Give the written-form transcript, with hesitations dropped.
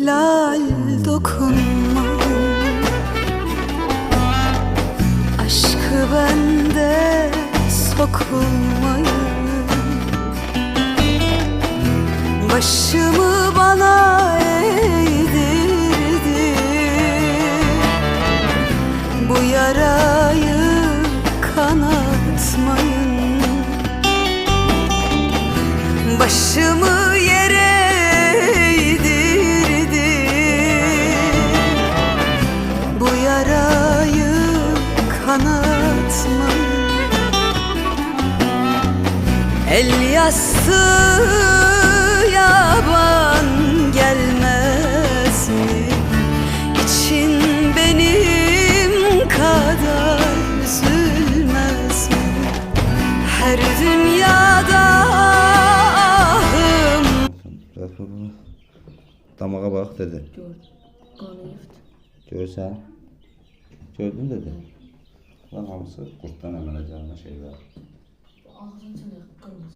hilal dokunmayın, aşkı bende sokulmayın. Başımı bana eğdirdi, bu yarayı kanatmayın. Başımı yere eğdirdi, bu yarayı kanatmayın. El yastığı yaban gelmez mi? İçin benim kadar üzülmez mi? Her dünyada ahım. Damağa bak dedi. Gördüm. Qanıyıbdı. Görsən? Gördün dedi. Lan hamısı qurtdan əmələ gəlmə şeylər. Ağzın içində qırmızı.